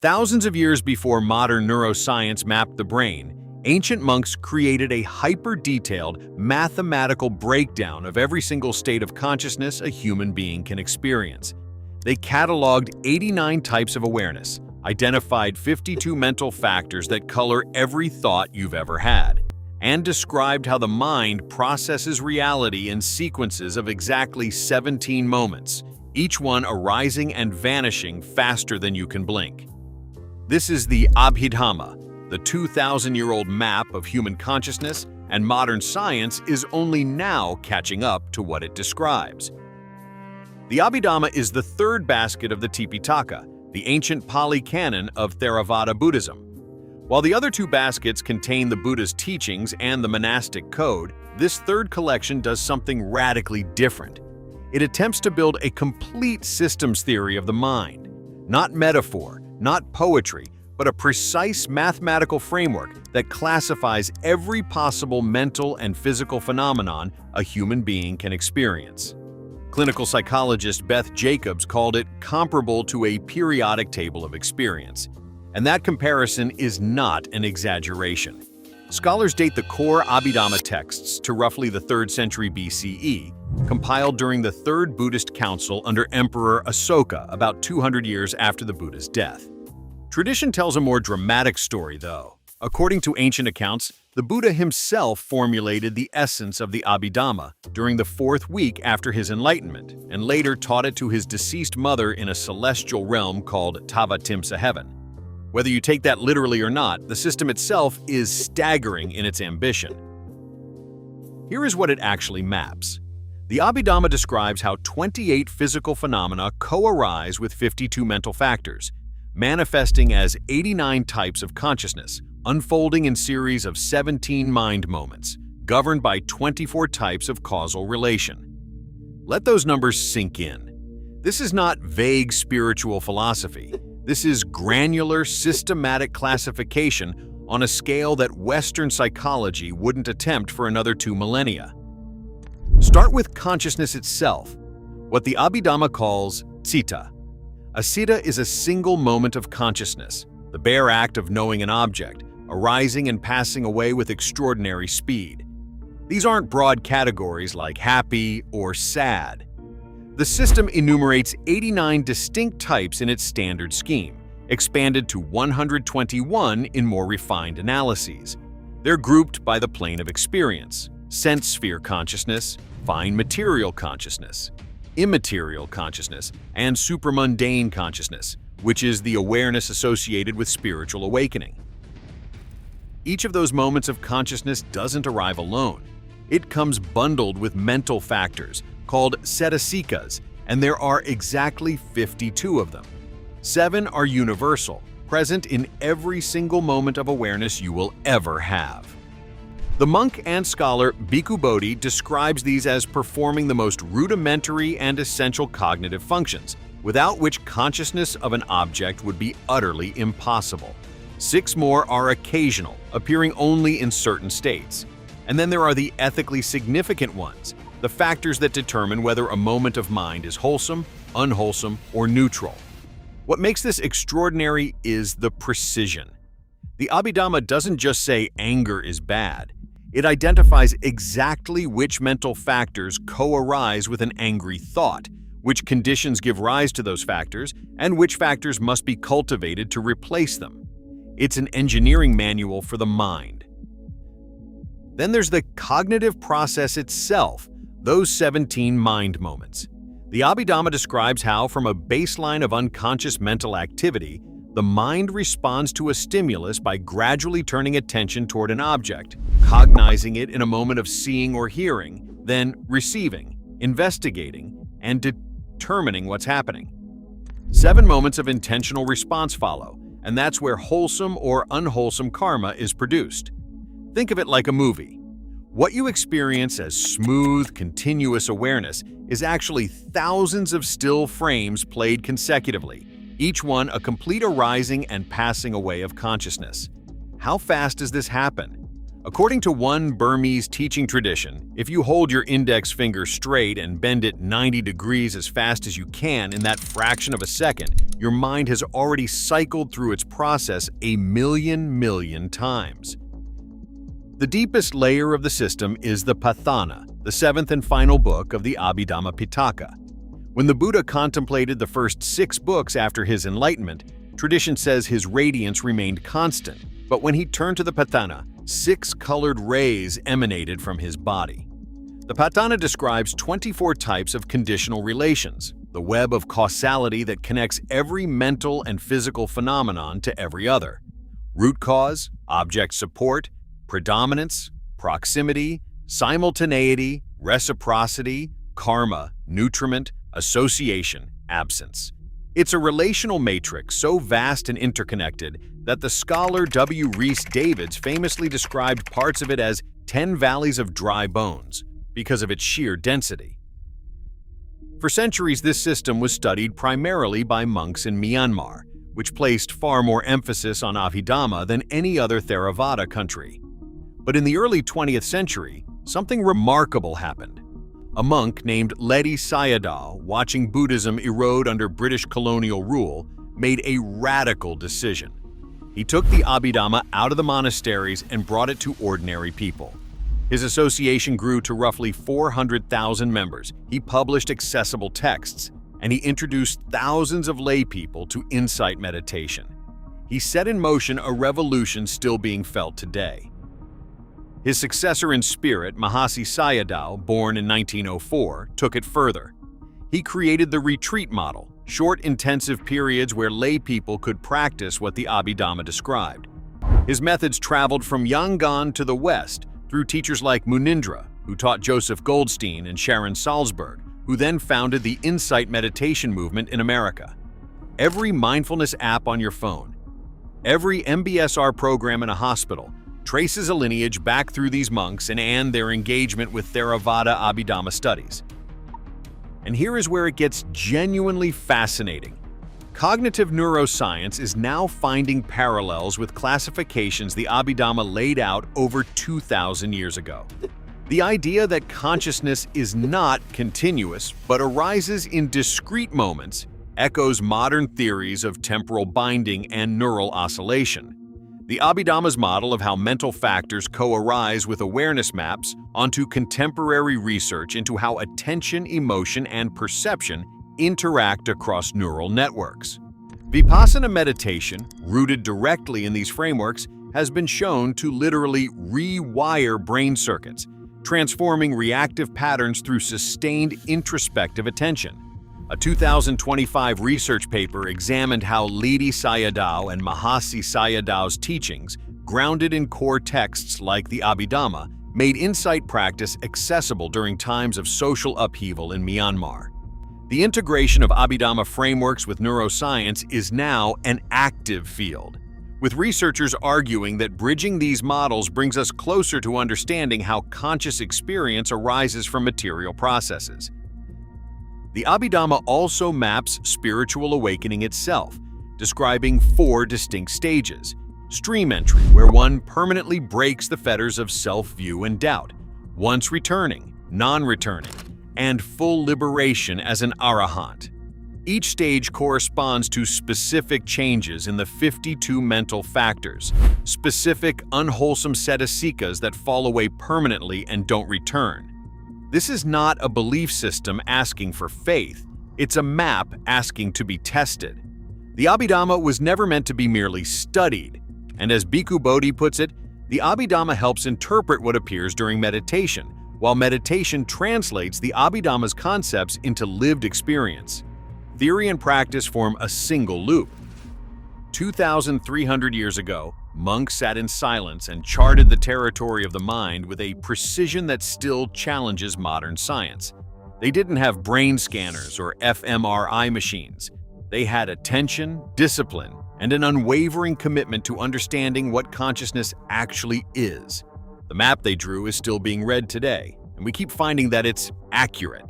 Thousands of years before modern neuroscience mapped the brain, ancient monks created a hyper-detailed mathematical breakdown of every single state of consciousness a human being can experience. They cataloged 89 types of awareness, identified 52 mental factors that color every thought you've ever had, and described how the mind processes reality in sequences of exactly 17 moments, each one arising and vanishing faster than you can blink. This is the Abhidhamma, the 2,000-year-old map of human consciousness, and modern science is only now catching up to what it describes. The Abhidhamma is the third basket of the Tipitaka, the ancient Pali canon of Theravada Buddhism. While the other two baskets contain the Buddha's teachings and the monastic code, this third collection does something radically different. It attempts to build a complete systems theory of the mind, not metaphor, not poetry, but a precise mathematical framework that classifies every possible mental and physical phenomenon a human being can experience. Clinical psychologist Beth Jacobs called it comparable to a periodic table of experience. And that comparison is not an exaggeration. Scholars date the core Abhidhamma texts to roughly the 3rd century BCE, compiled during the Third Buddhist Council under Emperor Asoka about 200 years after the Buddha's death. Tradition tells a more dramatic story, though. According to ancient accounts, the Buddha himself formulated the essence of the Abhidhamma during the 4th week after his enlightenment, and later taught it to his deceased mother in a celestial realm called Tavatimsa heaven. Whether you take that literally or not, the system itself is staggering in its ambition. Here is what it actually maps. The Abhidhamma describes how 28 physical phenomena co-arise with 52 mental factors, manifesting as 89 types of consciousness, unfolding in series of 17 mind moments, governed by 24 types of causal relation. Let those numbers sink in. This is not vague spiritual philosophy. This is granular, systematic classification on a scale that Western psychology wouldn't attempt for another 2 millennia. Start with consciousness itself, what the Abhidhamma calls Citta. A citta is a single moment of consciousness, the bare act of knowing an object, arising and passing away with extraordinary speed. These aren't broad categories like happy or sad. The system enumerates 89 distinct types in its standard scheme, expanded to 121 in more refined analyses. They're grouped by the plane of experience: sense sphere consciousness, fine material consciousness, immaterial consciousness, and supramundane consciousness, which is the awareness associated with spiritual awakening. Each of those moments of consciousness doesn't arrive alone. It comes bundled with mental factors called Cetasikas, and there are exactly 52 of them. 7 are universal, present in every single moment of awareness you will ever have. The monk and scholar Bhikkhu Bodhi describes these as performing the most rudimentary and essential cognitive functions, without which consciousness of an object would be utterly impossible. 6 more are occasional, appearing only in certain states. And then there are the ethically significant ones, the factors that determine whether a moment of mind is wholesome, unwholesome, or neutral. What makes this extraordinary is the precision. The Abhidhamma doesn't just say anger is bad. It identifies exactly which mental factors co-arise with an angry thought, which conditions give rise to those factors, and which factors must be cultivated to replace them. It's an engineering manual for the mind. Then there's the cognitive process itself, those 17 mind moments. The Abhidhamma describes how, from a baseline of unconscious mental activity, the mind responds to a stimulus by gradually turning attention toward an object, cognizing it in a moment of seeing or hearing, then receiving, investigating, and determining what's happening. 7 moments of intentional response follow, and that's where wholesome or unwholesome karma is produced. Think of it like a movie. What you experience as smooth, continuous awareness is actually thousands of still frames played consecutively, each one a complete arising and passing away of consciousness. How fast does this happen? According to one Burmese teaching tradition, if you hold your index finger straight and bend it 90 degrees as fast as you can in that fraction of a second, your mind has already cycled through its process a million times. The deepest layer of the system is the Patthana, the seventh and final book of the Abhidhamma Pitaka. When the Buddha contemplated the first 6 books after his enlightenment, tradition says his radiance remained constant, but when he turned to the Patthana, 6 colored rays emanated from his body. The Patthana describes 24 types of conditional relations, the web of causality that connects every mental and physical phenomenon to every other. Root cause, object support, predominance, proximity, simultaneity, reciprocity, karma, nutriment, association, absence. It's a relational matrix so vast and interconnected that the scholar W. Rhys Davids famously described parts of it as 10 valleys of dry bones because of its sheer density. For centuries, this system was studied primarily by monks in Myanmar, which placed far more emphasis on Abhidhamma than any other Theravada country. But in the early 20th century, something remarkable happened. A monk named Ledi Sayadaw, watching Buddhism erode under British colonial rule, made a radical decision. He took the Abhidhamma out of the monasteries and brought it to ordinary people. His association grew to roughly 400,000 members. He published accessible texts, and he introduced thousands of lay people to insight meditation. He set in motion a revolution still being felt today. His successor in spirit, Mahasi Sayadaw, born in 1904, took it further. He created the retreat model, short intensive periods where lay people could practice what the Abhidhamma described. His methods traveled from Yangon to the West through teachers like Munindra, who taught Joseph Goldstein and Sharon Salzberg, who then founded the Insight Meditation movement in America. Every mindfulness app on your phone, every MBSR program in a hospital, traces a lineage back through these monks and their engagement with Theravada Abhidhamma studies. And here is where it gets genuinely fascinating. Cognitive neuroscience is now finding parallels with classifications the Abhidhamma laid out over 2,000 years ago. The idea that consciousness is not continuous but arises in discrete moments echoes modern theories of temporal binding and neural oscillation. The Abhidhamma's model of how mental factors co-arise with awareness maps onto contemporary research into how attention, emotion, and perception interact across neural networks. Vipassana meditation, rooted directly in these frameworks, has been shown to literally rewire brain circuits, transforming reactive patterns through sustained introspective attention. A 2025 research paper examined how Ledi Sayadaw and Mahasi Sayadaw's teachings, grounded in core texts like the Abhidhamma, made insight practice accessible during times of social upheaval in Myanmar. The integration of Abhidhamma frameworks with neuroscience is now an active field, with researchers arguing that bridging these models brings us closer to understanding how conscious experience arises from material processes. The Abhidhamma also maps spiritual awakening itself, describing 4 distinct stages: stream entry, where one permanently breaks the fetters of self-view and doubt, once returning, non-returning, and full liberation as an arahant. Each stage corresponds to specific changes in the 52 mental factors, specific unwholesome Cetasikas that fall away permanently and don't return. This is not a belief system asking for faith, it's a map asking to be tested. The Abhidhamma was never meant to be merely studied, and as Bhikkhu Bodhi puts it, the Abhidhamma helps interpret what appears during meditation, while meditation translates the Abhidhamma's concepts into lived experience. Theory and practice form a single loop. 2,300 years ago, monks sat in silence and charted the territory of the mind with a precision that still challenges modern science. They didn't have brain scanners or fMRI machines. They had attention, discipline, and an unwavering commitment to understanding what consciousness actually is. The map they drew is still being read today, and we keep finding that it's accurate.